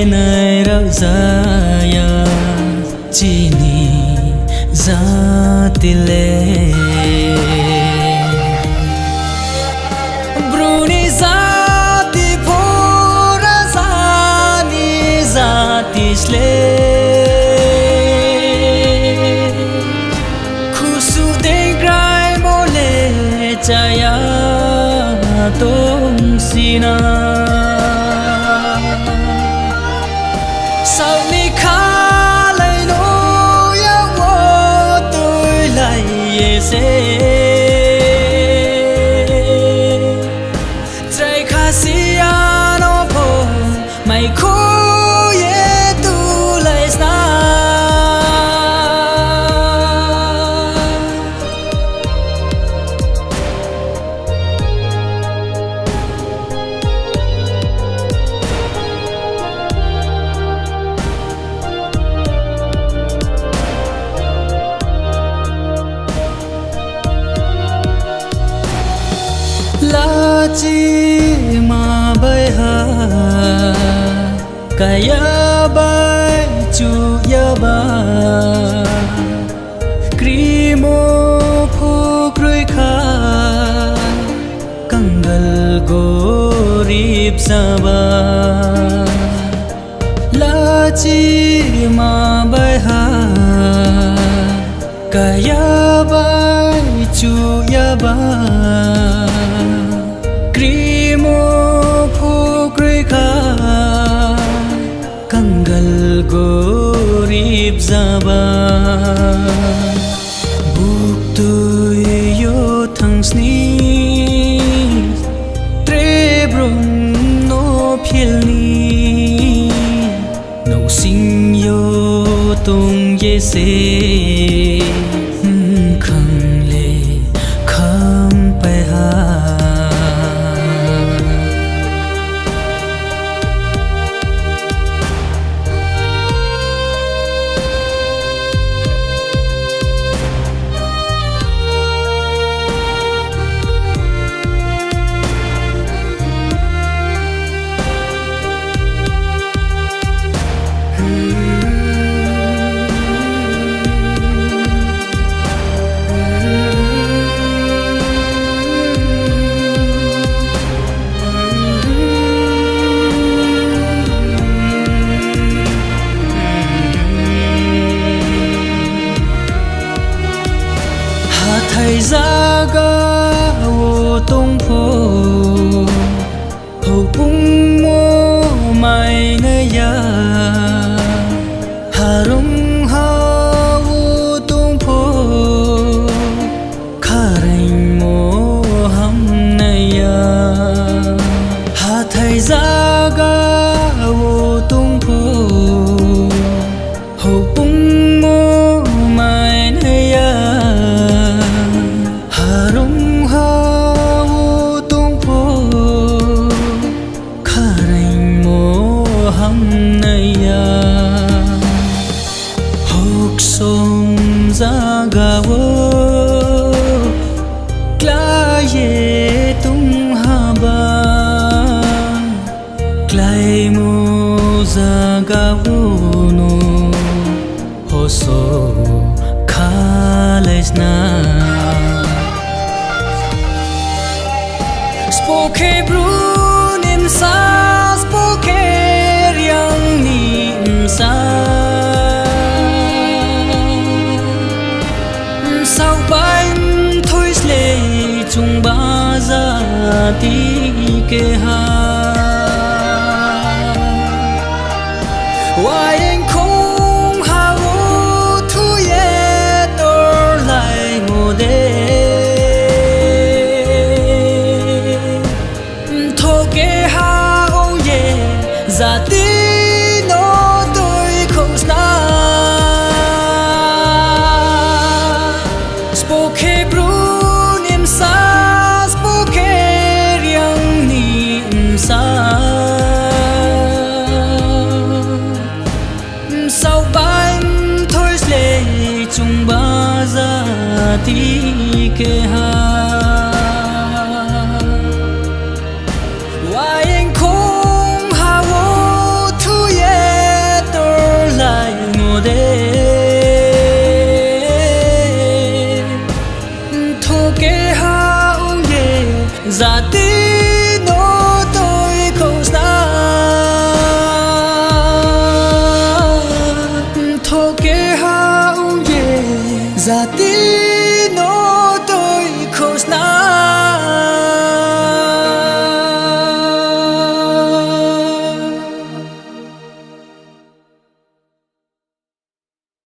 này rau ya chỉ ni ra tile bruni za ti pura za ni za ti sle khusu de grai mole chaya tom sina sao ni khá lại nỗi wo tôi lại sẽ trái khá xia nó phô mày khó ye tu lại xa la chi ma bay ha kaya bay chu ya ba krimo phu krui kha kangal go rip sa ba la chi ma bay ha kaya bay chu ya ba krimo phu krui kha kangal go rip zaba buk tu yo thang sni tre brun no phiel ni no sing yo tung ye se khang le kham pai ha thầy ra ga wo tông phô hậu bung mô mai nơi ya hà rong ha wo tông phô khá rành mô hâm nơi ya hà thầy ra ga wo tông phô hậu bung mô mai nơi ya rong ha wo tung pho khá rành mô hâm nơi ya hốc sông ra ga wo kla ye tung ha ba klai mo ra ga wo no ho so khá lesna spoke brun im sa spoke riang ni im sa sao bay thôi lệ chung ba ra ti ke ha why anh không ha wo thu ye tor lại ngô de za ti no tôi không xa spoke brun im sa spoke riang ni im sa sao ban thôi lệ chung ba za ti ke ha why